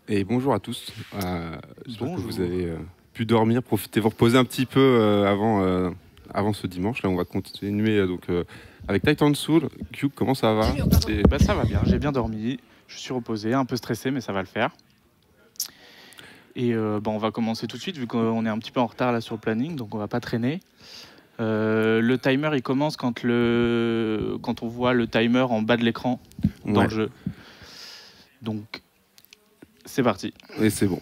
Et bonjour à tous. J'espère que vous Bonjour. avez pu dormir, profiter, vous reposer un petit peu avant ce dimanche. Là, on va continuer avec Titan Soul. Cube, comment ça va? Bah, ça va bien, j'ai bien dormi, je suis reposé, un peu stressé, mais ça va le faire. Et bah, on va commencer tout de suite, vu qu'on est un petit peu en retard là sur le planning, donc on va pas traîner. Le timer, il commence quand on voit le timer en bas de l'écran dans Ouais, le jeu. Donc, c'est parti. et c'est bon.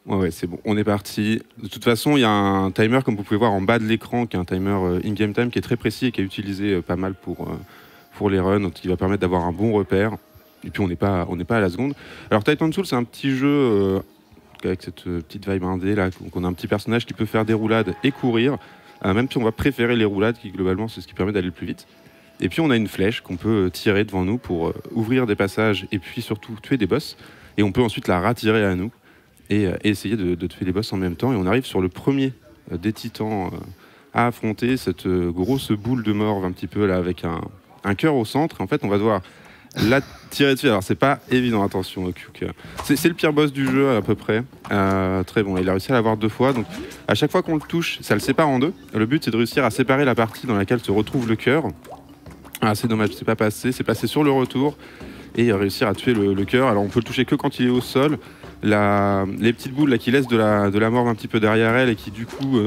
Ouais, c'est bon. On est parti. De toute façon, il y a un timer, comme vous pouvez voir en bas de l'écran, qui est un timer in-game time qui est très précis et qui est utilisé pas mal pour les runs, donc qui va permettre d'avoir un bon repère. Et puis, on n'est pas à la seconde. Alors, Titan Soul, c'est un petit jeu avec cette petite vibe indé là, qu'on a un petit personnage qui peut faire des roulades et courir, même si on va préférer les roulades qui globalement c'est ce qui permet d'aller le plus vite. Et puis on a une flèche qu'on peut tirer devant nous pour ouvrir des passages et puis surtout tuer des boss. Et on peut ensuite la rattirer à nous et essayer de tuer les boss en même temps. Et on arrive sur le premier des titans à affronter, cette grosse boule de mort un petit peu là avec un cœur au centre. En fait on va devoir la tirer dessus. Alors c'est pas évident, attention Kyuk. C'est le pire boss du jeu à peu près. Très bon, il a réussi à l'avoir 2 fois. Donc à chaque fois qu'on le touche, ça le sépare en deux. Le but c'est de réussir à séparer la partie dans laquelle se retrouve le cœur. Ah, c'est dommage, c'est pas passé. C'est passé sur le retour et réussir à tuer le cœur. Alors on peut le toucher que quand il est au sol. Les petites boules là, qui laissent de la mort un petit peu derrière elle et qui du coup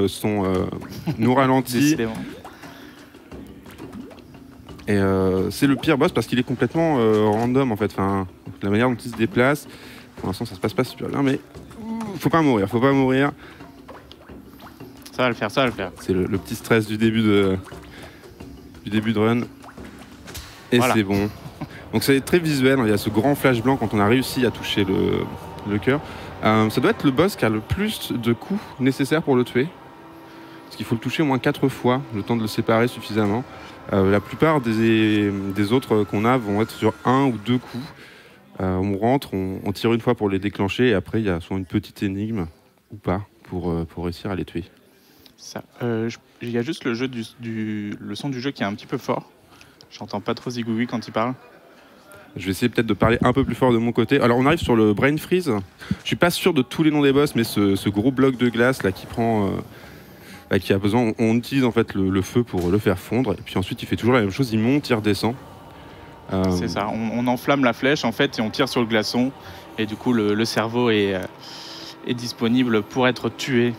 nous ralentit. Décidément. Et c'est le pire boss parce qu'il est complètement random en fait. Enfin, la manière dont il se déplace. Pour l'instant, ça se passe pas super bien, mais faut pas mourir, faut pas mourir. Ça va le faire, ça va le faire. C'est le petit stress du début de run. Et Voilà. c'est bon. Donc c'est très visuel, hein. Il y a ce grand flash blanc quand on a réussi à toucher le cœur. Ça doit être le boss qui a le plus de coups nécessaires pour le tuer. Parce qu'il faut le toucher au moins 4 fois, le temps de le séparer suffisamment. La plupart des autres qu'on a vont être sur 1 ou 2 coups. On rentre, on tire une fois pour les déclencher et après il y a soit une petite énigme ou pas pour réussir à les tuer. Ça. Il y a juste le son du jeu qui est un petit peu fort. J'entends pas trop Zigoubi quand il parle. Je vais essayer peut-être de parler un peu plus fort de mon côté. Alors on arrive sur le Brain Freeze. Je suis pas sûr de tous les noms des boss, mais ce gros bloc de glace là qui prend, qui a besoin, on utilise en fait le feu pour le faire fondre. Et puis ensuite il fait toujours la même chose, il monte, il redescend. C'est ça, on enflamme la flèche en fait et on tire sur le glaçon et du coup le cerveau est disponible pour être tué.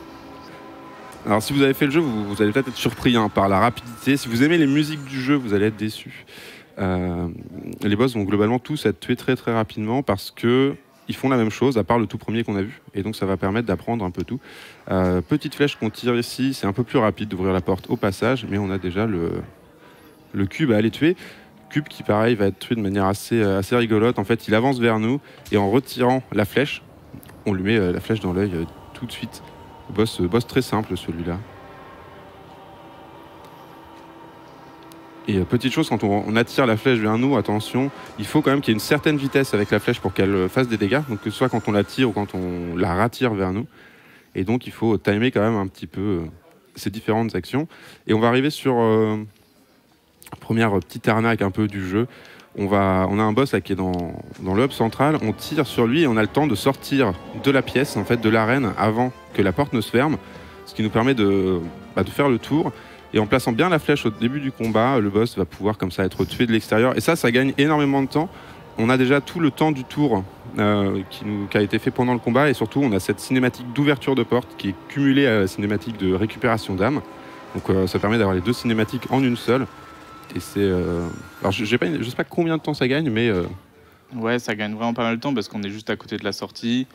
Alors si vous avez fait le jeu, vous allez peut-être être surpris hein, par la rapidité. Si vous aimez les musiques du jeu, vous allez être déçus. Les boss vont globalement tous être tués très très rapidement parce que ils font la même chose à part le tout premier qu'on a vu et donc ça va permettre d'apprendre un peu tout. Petite flèche qu'on tire ici, c'est un peu plus rapide d'ouvrir la porte au passage, mais on a déjà le cube à aller tuer. Cube qui pareil va être tué de manière assez rigolote. En fait il avance vers nous et en retirant la flèche, on lui met la flèche dans l'œil tout de suite. Boss très simple celui-là. Et petite chose, quand on attire la flèche vers nous, attention, il faut quand même qu'il y ait une certaine vitesse avec la flèche pour qu'elle fasse des dégâts. Donc que ce soit quand on la tire ou quand on la rattire vers nous. Et donc il faut timer quand même un petit peu ces différentes actions. Et on va arriver sur première petite arnaque un peu du jeu. On a un boss là, qui est dans le hub central. On tire sur lui et on a le temps de sortir de la pièce, en fait, de l'arène avant que la porte ne se ferme. Ce qui nous permet de faire le tour. Et en plaçant bien la flèche au début du combat, le boss va pouvoir comme ça être tué de l'extérieur. Et ça gagne énormément de temps. On a déjà tout le temps du tour qui a été fait pendant le combat. Et surtout, on a cette cinématique d'ouverture de porte qui est cumulée à la cinématique de récupération d'âme. Donc ça permet d'avoir les deux cinématiques en une seule. Et c'est... Alors je sais pas combien de temps ça gagne, mais... Ouais, ça gagne vraiment pas mal de temps parce qu'on est juste à côté de la sortie.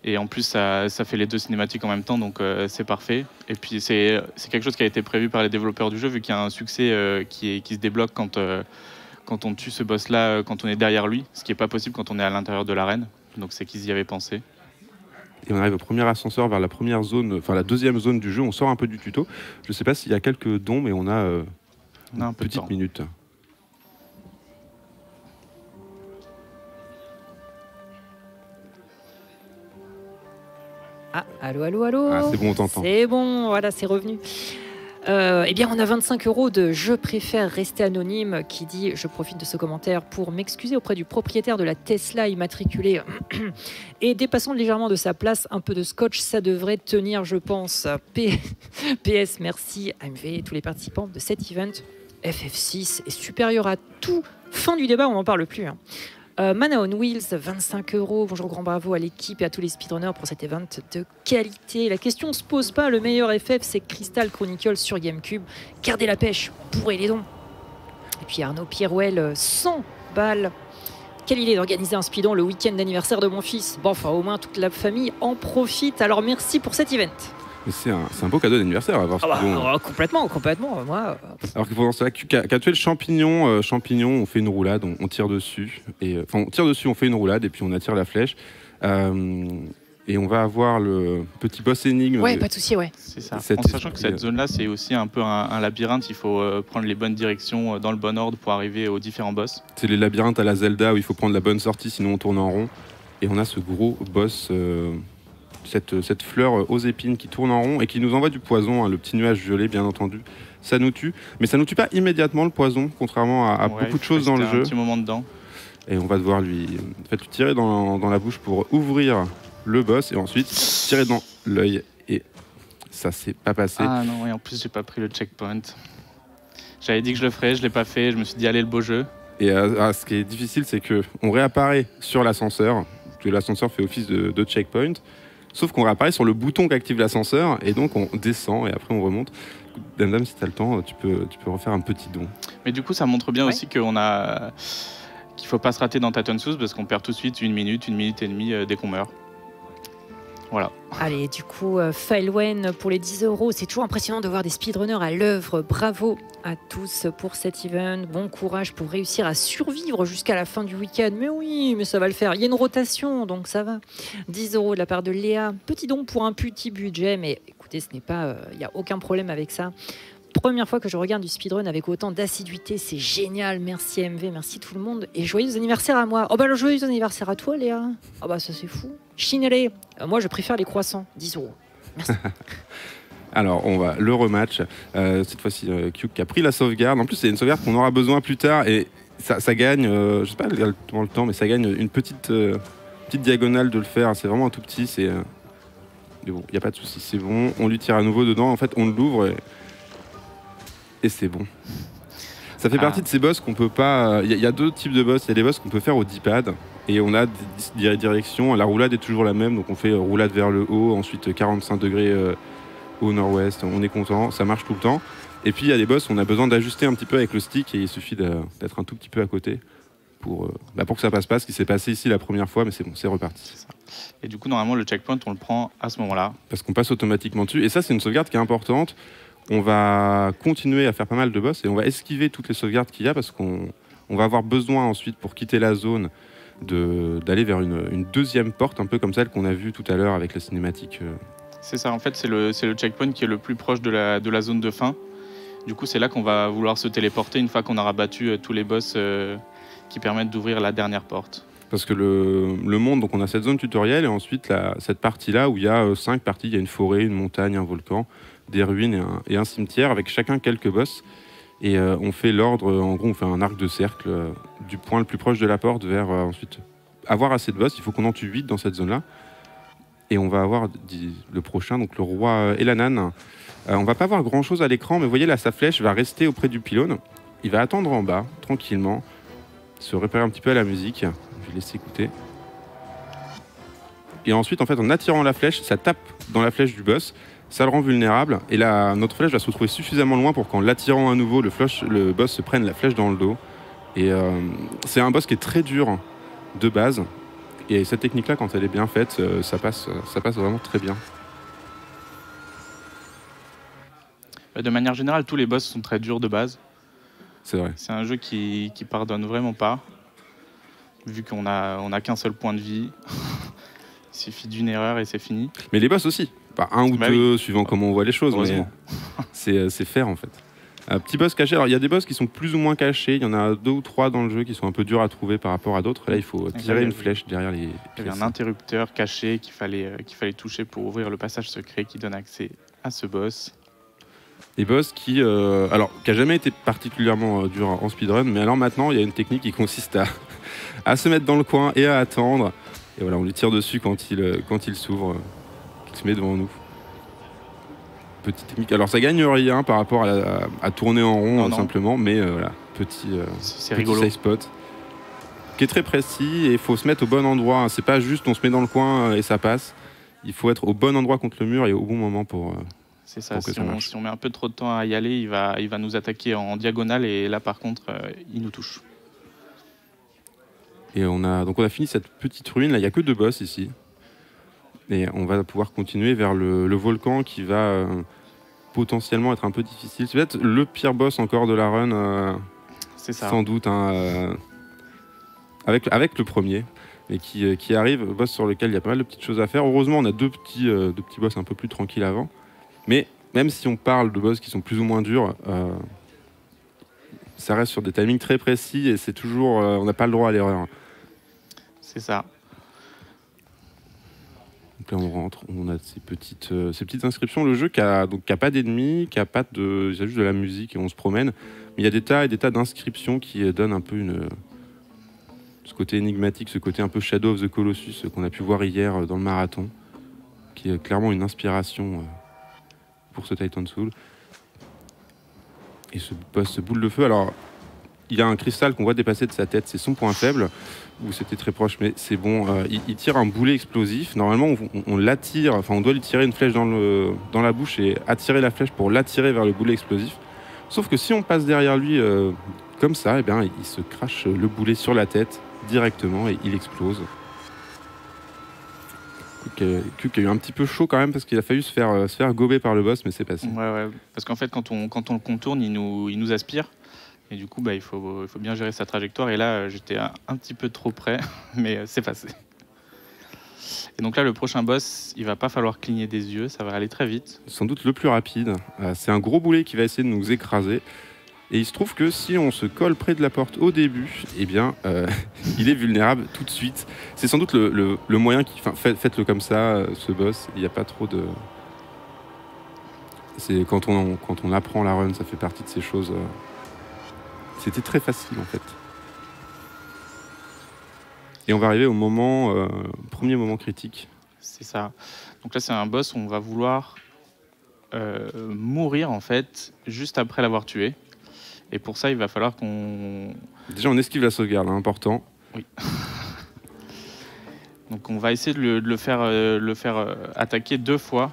Et en plus, ça fait les deux cinématiques en même temps, donc c'est parfait. Et puis, c'est quelque chose qui a été prévu par les développeurs du jeu, vu qu'il y a un succès qui se débloque quand on tue ce boss-là, quand on est derrière lui, ce qui n'est pas possible quand on est à l'intérieur de l'arène. Donc, c'est qu'ils y avaient pensé. Et on arrive au premier ascenseur vers la première zone, enfin la deuxième zone du jeu. On sort un peu du tuto. Je sais pas s'il y a quelques dons, mais on a On a un une peu de petite temps. minute. Ah, allô, allô, allô. Ah, c'est bon, on t'entend. C'est bon, voilà, c'est revenu. Eh bien, on a 25 € de Je préfère rester anonyme qui dit je profite de ce commentaire pour m'excuser auprès du propriétaire de la Tesla immatriculée et dépassant légèrement de sa place, un peu de scotch, ça devrait tenir, je pense. PS, merci AMV et tous les participants de cet event. FF6 est supérieur à tout. Fin du débat, on n'en parle plus. Mana on Wheels, 25 €. Bonjour, grand bravo à l'équipe et à tous les speedrunners pour cet event de qualité. La question ne se pose pas, le meilleur FF c'est Crystal Chronicles sur GameCube. Gardez la pêche, bourrez les dons. Et puis Arnaud Pierruel, 100 balles. Quelle idée d'organiser un speedrun le week-end d'anniversaire de mon fils. Bon, enfin, au moins toute la famille en profite. Alors merci pour cet event. C'est un beau cadeau d'anniversaire à avoir. Complètement. Moi, Alors que pendant cela, qu'a tué le champignon, on fait une roulade, on tire dessus. On tire dessus, on fait une roulade et puis on attire la flèche. Et on va avoir le petit boss énigme. Ouais, pas de souci, ouais. C'est ça. En sachant que cette zone-là, c'est aussi un peu un labyrinthe. Il faut prendre les bonnes directions dans le bon ordre pour arriver aux différents boss. C'est les labyrinthes à la Zelda où il faut prendre la bonne sortie, sinon on tourne en rond. Et on a ce gros boss... Cette fleur aux épines qui tourne en rond et qui nous envoie du poison, le petit nuage violet bien entendu, ça nous tue. Mais ça nous tue pas immédiatement le poison, contrairement à beaucoup de choses dans le jeu. Un petit moment dedans. Et on va devoir lui tirer dans la bouche pour ouvrir le boss et ensuite tirer dans l'œil. Et ça s'est pas passé. Ah non, et en plus j'ai pas pris le checkpoint. J'avais dit que je le ferais, je l'ai pas fait, je me suis dit allez le beau jeu. Et ce qui est difficile, c'est qu'on réapparaît sur l'ascenseur, que l'ascenseur fait office de checkpoint. Sauf qu'on réapparaît sur le bouton qui active l'ascenseur et donc on descend et après on remonte. Dame, si tu as le temps, tu peux refaire un petit don. Mais du coup, ça montre bien aussi qu'il ne faut pas se rater dans Titan Souls parce qu'on perd tout de suite 1 minute et demie dès qu'on meurt. Voilà. Allez, du coup, Failwen pour les 10 €. C'est toujours impressionnant de voir des speedrunners à l'œuvre. Bravo à tous pour cet event. Bon courage pour réussir à survivre jusqu'à la fin du week-end. Mais oui, mais ça va le faire. Il y a une rotation, donc ça va. 10 € de la part de Léa. Petit don pour un petit budget, mais écoutez, ce n'est pas, il n'y a aucun problème avec ça. Première fois que je regarde du speedrun avec autant d'assiduité, c'est génial. Merci MV, merci tout le monde. Et joyeux anniversaire à moi. Oh bah le joyeux anniversaire à toi Léa. Oh bah ça c'est fou. Chinelé, moi je préfère les croissants, 10 €. Merci. Alors on va le rematch. Cette fois-ci Q qui a pris la sauvegarde. En plus c'est une sauvegarde qu'on aura besoin plus tard et ça gagne, je sais pas dans le temps, mais ça gagne une petite diagonale de le faire. C'est vraiment un tout petit. Mais bon, il n'y a pas de souci, c'est bon. On lui tire à nouveau dedans. En fait on l'ouvre et c'est bon. Ça fait partie de ces boss qu'on peut pas... Il y a deux types de boss. Il y a des boss qu'on peut faire au D-pad. Et on a des directions. La roulade est toujours la même. Donc on fait roulade vers le haut. Ensuite 45 degrés au nord-ouest. On est content. Ça marche tout le temps. Et puis il y a des boss où on a besoin d'ajuster un petit peu avec le stick. Et il suffit d'être un tout petit peu à côté pour que ça passe pas. Ce qui s'est passé ici la première fois. Mais c'est bon, c'est reparti. C'est ça. Et du coup, normalement, le checkpoint, on le prend à ce moment-là. Parce qu'on passe automatiquement dessus. Et ça, c'est une sauvegarde qui est importante. On va continuer à faire pas mal de boss et on va esquiver toutes les sauvegardes qu'il y a parce qu'on va avoir besoin ensuite pour quitter la zone d'aller vers une deuxième porte, un peu comme celle qu'on a vue tout à l'heure avec la cinématique. C'est ça, en fait, c'est le checkpoint qui est le plus proche de la zone de fin. Du coup, c'est là qu'on va vouloir se téléporter une fois qu'on aura battu tous les boss qui permettent d'ouvrir la dernière porte. Parce que le monde, donc on a cette zone tutoriel et ensuite cette partie-là où il y a 5 parties, il y a une forêt, une montagne, un volcan, des ruines et un cimetière avec chacun quelques boss. Et on fait l'ordre, en gros on fait un arc de cercle du point le plus proche de la porte vers ensuite avoir assez de boss. Il faut qu'on en tue 8 dans cette zone-là. Et on va avoir le prochain, donc le roi Elanan. On va pas voir grand-chose à l'écran, mais vous voyez là, sa flèche va rester auprès du pylône. Il va attendre en bas, tranquillement, se repérer un petit peu à la musique. Je vais laisser écouter. Et ensuite, en fait, en attirant la flèche, ça tape dans la flèche du boss. Ça le rend vulnérable et là notre flèche va se retrouver suffisamment loin pour qu'en l'attirant à nouveau le boss se prenne la flèche dans le dos et c'est un boss qui est très dur de base et cette technique là quand elle est bien faite ça passe vraiment très bien. De manière générale tous les boss sont très durs de base. C'est vrai. C'est un jeu qui pardonne vraiment pas vu qu'on a qu'un seul point de vie. Il suffit d'une erreur et c'est fini. Mais les boss aussi. Pas un ou deux, suivant comment on voit les choses, mais c'est faire en fait. Un petit boss caché. Alors il y a des boss qui sont plus ou moins cachés. Il y en a 2 ou 3 dans le jeu qui sont un peu durs à trouver par rapport à d'autres. Là, il faut tirer une flèche derrière les. Il y avait un interrupteur caché qu'il fallait toucher pour ouvrir le passage secret qui donne accès à ce boss. Des boss qui a jamais été particulièrement dur en speedrun, mais alors maintenant il y a une technique qui consiste à se mettre dans le coin et à attendre. Et voilà, on lui tire dessus quand il s'ouvre, qu'il se met devant nous. Petite technique. Alors ça gagne rien par rapport à tourner en rond Non. simplement, mais voilà, petit rigolo. safe spot qui est très précis et il faut se mettre au bon endroit. C'est pas juste on se met dans le coin et ça passe. Il faut être au bon endroit contre le mur et au bon moment pour. C'est ça. Pour que ça marche. Si on met un peu trop de temps à y aller, il va nous attaquer en diagonale et là par contre, il nous touche. Et on a fini cette petite ruine. Là, il y a que 2 boss ici. Et on va pouvoir continuer vers le volcan qui va potentiellement être un peu difficile. C'est peut-être le pire boss encore de la run. C'est ça. Sans doute. Avec le premier. Et qui arrive, boss sur lequel il y a pas mal de petites choses à faire. Heureusement, on a deux petits boss un peu plus tranquilles avant. Mais même si on parle de boss qui sont plus ou moins durs, ça reste sur des timings très précis et c'est toujours, on n'a pas le droit à l'erreur. C'est ça. Donc là, on rentre, on a ces petites inscriptions. Le jeu qui a pas d'ennemis, il y a juste de la musique et on se promène. Mais il y a des tas et des tas d'inscriptions qui donnent un peu ce côté énigmatique, ce côté un peu Shadow of the Colossus qu'on a pu voir hier dans le marathon, qui est clairement une inspiration pour ce Titan Soul. Et ce boss, ce boule de feu, alors il a un cristal qu'on voit dépasser de sa tête, c'est son point faible, où c'était très proche, mais c'est bon. Il tire un boulet explosif. Normalement, on l'attire, enfin on doit lui tirer une flèche dans la bouche et attirer la flèche pour l'attirer vers le boulet explosif. Sauf que si on passe derrière lui comme ça, eh bien, il se crache le boulet sur la tête directement et il explose. Q qui a eu un petit peu chaud quand même parce qu'il a failli se faire gober par le boss, mais c'est passé. Ouais. Parce qu'en fait, quand on le contourne, il nous aspire. Et du coup, il faut bien gérer sa trajectoire. Et là, j'étais un petit peu trop près, mais c'est passé. Et donc là, le prochain boss, il va pas falloir cligner des yeux, ça va aller très vite. Sans doute le plus rapide. C'est un gros boulet qui va essayer de nous écraser. Et il se trouve que si on se colle près de la porte au début, eh bien, il est vulnérable tout de suite. C'est sans doute le moyen qui... Faites-le comme ça, ce boss. Il n'y a pas trop de... C'est quand on apprend la run, ça fait partie de ces choses... C'était très facile, en fait. Et on va arriver au premier moment critique. C'est ça. Donc là, c'est un boss où on va vouloir mourir, en fait, juste après l'avoir tué. Et pour ça, il va falloir qu'on... Déjà, on esquive la sauvegarde, important. Oui. Donc on va essayer de le faire attaquer 2 fois.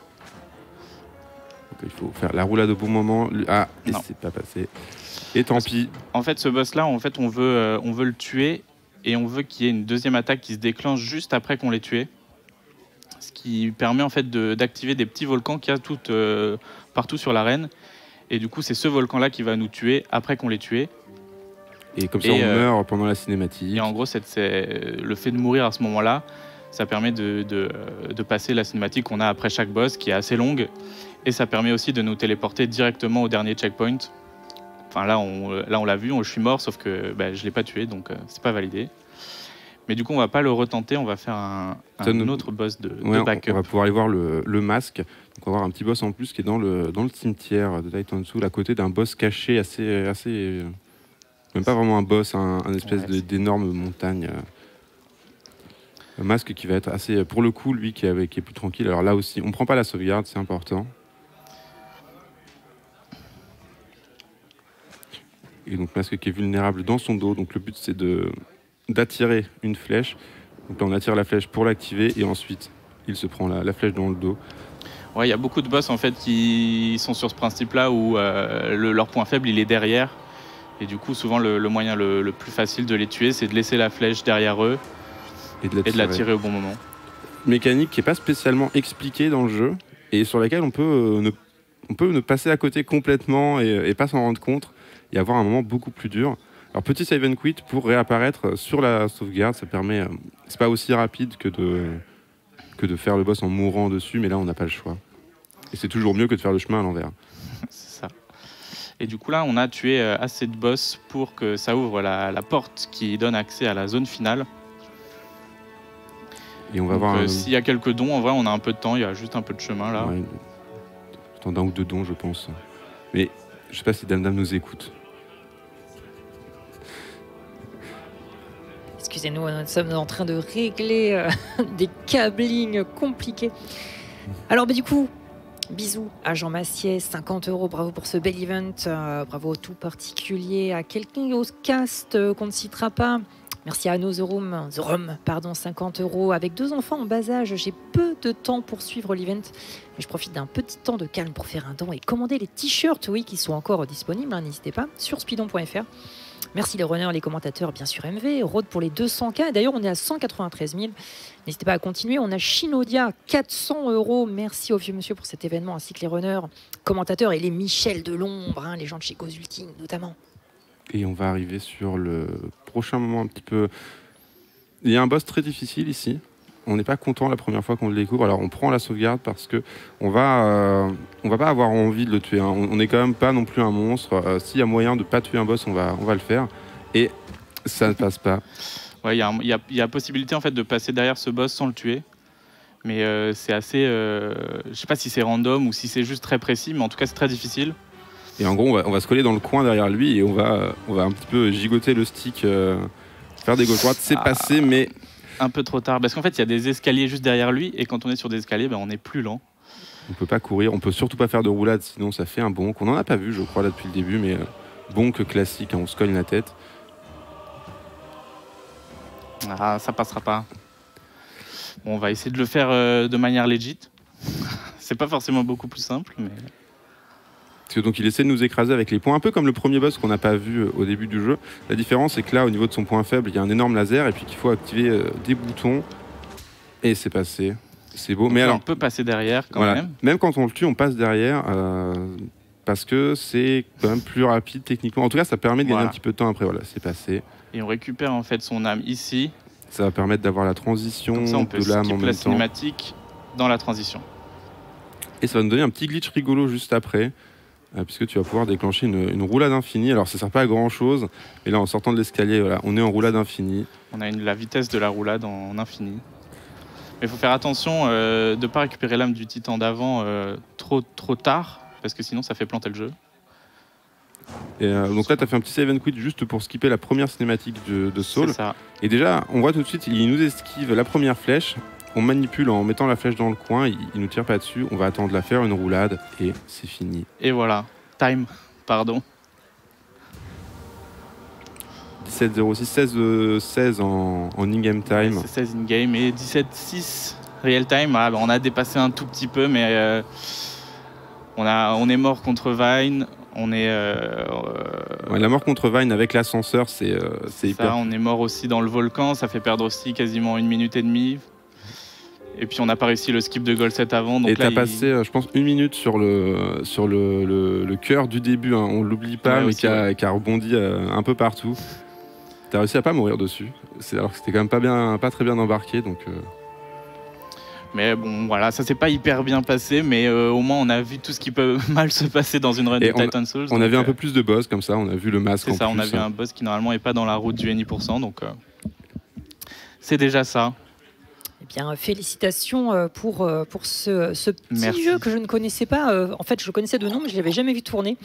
Donc, il faut faire la roulade au bon moment. Ah, et c'est pas passé. Et tant pis. En fait, ce boss-là, on veut le tuer et on veut qu'il y ait une deuxième attaque qui se déclenche juste après qu'on l'ait tué. Ce qui permet en fait d'activer des petits volcans qu'il y a partout sur l'arène. Et du coup, c'est ce volcan-là qui va nous tuer après qu'on l'ait tué. Et comme ça, on meurt pendant la cinématique. Et en gros, le fait de mourir à ce moment-là, ça permet de passer la cinématique qu'on a après chaque boss, qui est assez longue. Et ça permet aussi de nous téléporter directement au dernier checkpoint. Enfin, là, on l'a vu, je suis mort, sauf que je ne l'ai pas tué, donc c'est pas validé. Mais du coup, on va pas le retenter, on va faire un autre boss de backup. On va pouvoir aller voir le masque. Donc on va voir un petit boss en plus qui est dans le cimetière de Titan Soul, à côté d'un boss caché assez même pas vraiment un boss, un espèce d'énorme montagne. Un masque qui va être assez, pour le coup, lui qui est plus tranquille. Alors là aussi, on prend pas la sauvegarde, c'est important. Et donc masque qui est vulnérable dans son dos. Donc le but c'est d'attirer une flèche. Donc là on attire la flèche pour l'activer et ensuite il se prend la flèche dans le dos. Ouais, il y a beaucoup de boss en fait qui sont sur ce principe-là où leur point faible il est derrière. Et du coup souvent le moyen le plus facile de les tuer c'est de laisser la flèche derrière eux et de la tirer au bon moment. Mécanique qui n'est pas spécialement expliquée dans le jeu et sur laquelle on peut ne passer à côté complètement et pas s'en rendre compte et avoir un moment beaucoup plus dur. Alors petit save and quit pour réapparaître sur la sauvegarde, ça permet, c'est pas aussi rapide que de faire le boss en mourant dessus, mais là on n'a pas le choix. Et c'est toujours mieux que de faire le chemin à l'envers. C'est ça. Et du coup là on a tué assez de boss pour que ça ouvre la porte qui donne accès à la zone finale. Et on va voir. S'il y a quelques dons, en vrai on a un peu de temps, il y a juste un peu de chemin là. Ouais, d'un ou deux dons je pense. Mais je sais pas si Dame Dame nous écoute. Excusez-nous, nous sommes en train de régler des câblings compliqués. Alors, du coup, bisous à Jean Massier, 50 €, bravo pour ce bel event, bravo au tout particulier, à quelqu'un au cast qu'on ne citera pas. Merci à Anno The Room, 50 €. Avec 2 enfants en bas âge, j'ai peu de temps pour suivre l'event, mais je profite d'un petit temps de calme pour faire un don et commander les t-shirts, oui, qui sont encore disponibles, hein, n'hésitez pas, sur speedon.fr. Merci les runners, les commentateurs, bien sûr MV, Rode pour les 200K. D'ailleurs, on est à 193 000. N'hésitez pas à continuer. On a Shinodia, 400 €. Merci au vieux monsieur pour cet événement, ainsi que les runners, commentateurs et les Michel de l'ombre, hein, les gens de chez Gozulting notamment. Et on va arriver sur le prochain moment un petit peu... Il y a un boss très difficile ici. On n'est pas content la première fois qu'on le découvre. Alors on prend la sauvegarde parce que on va pas avoir envie de le tuer, hein. On n'est quand même pas non plus un monstre. S'il y a moyen de pas tuer un boss, on va le faire. Et ça ne passe pas. Ouais, il y a possibilité en fait de passer derrière ce boss sans le tuer. Mais c'est assez... je sais pas si c'est random ou si c'est juste très précis, mais en tout cas c'est très difficile. Et en gros, on va se coller dans le coin derrière lui et on va un petit peu gigoter le stick, faire des gauche-droite. C'est passé, mais... Un peu trop tard, parce qu'en fait il y a des escaliers juste derrière lui et quand on est sur des escaliers, on est plus lent. On peut pas courir, on peut surtout pas faire de roulade, sinon ça fait un bonk. On en a pas vu, je crois, là depuis le début, mais bonk classique, hein, on se cogne la tête. Ah, ça passera pas. Bon, on va essayer de le faire de manière legit. C'est pas forcément beaucoup plus simple, mais... Parce que donc il essaie de nous écraser avec les points, un peu comme le premier boss qu'on n'a pas vu au début du jeu. La différence, c'est que là, au niveau de son point faible, il y a un énorme laser et puis qu'il faut activer des boutons. Et c'est passé. C'est beau. Donc mais là, alors, on peut passer derrière quand voilà. même. Même quand on le tue, on passe derrière parce que c'est quand même plus rapide techniquement. En tout cas, ça permet de gagner un petit peu de temps après. Voilà, c'est passé. Et on récupère en fait son âme ici. Ça va permettre d'avoir la transition Comme ça, on peut de l'âme en même la temps. cinématique dans la transition. Et ça va nous donner un petit glitch rigolo juste après. Puisque tu vas pouvoir déclencher une roulade infinie. Alors ça sert pas à grand chose, mais là en sortant de l'escalier, voilà, on est en roulade infinie. On a la vitesse de la roulade en infini. Mais il faut faire attention de ne pas récupérer l'âme du titan d'avant trop tard, parce que sinon ça fait planter le jeu. Et donc là tu as fait un petit save and quit juste pour skipper la première cinématique de Saul. C'est ça. Et déjà on voit tout de suite, il nous esquive la première flèche. On manipule en mettant la flèche dans le coin, il nous tire pas dessus, on va attendre la faire, une roulade, et c'est fini. Et voilà, time, pardon. 17-06, 16 en in-game time. Ouais, c'est 16 in-game et 17-6 real time. Ah, on a dépassé un tout petit peu, mais on est mort contre Vine. On est... Ouais, la mort contre Vine avec l'ascenseur, c'est hyper... Ça, on est mort aussi dans le volcan, ça fait perdre aussi quasiment 1 minute et demie. Et puis on n'a pas réussi le skip de goal set avant. Donc et là, t'as passé, je pense, 1 minute sur le cœur du début, hein. On l'oublie pas, ouais, mais aussi, qui a rebondi un peu partout. T'as réussi à pas mourir dessus, alors que c'était quand même pas très bien embarqué. Donc, Mais bon, voilà, ça s'est pas hyper bien passé, mais au moins on a vu tout ce qui peut mal se passer dans une run de Titan Souls. On a vu un peu plus de boss comme ça, on a vu le masque en plus. C'est ça, on a vu un boss qui normalement est pas dans la route du NI%, donc c'est déjà ça. Eh bien, félicitations pour ce petit jeu que je ne connaissais pas. En fait, je le connaissais de nom, mais je ne l'avais jamais vu tourner.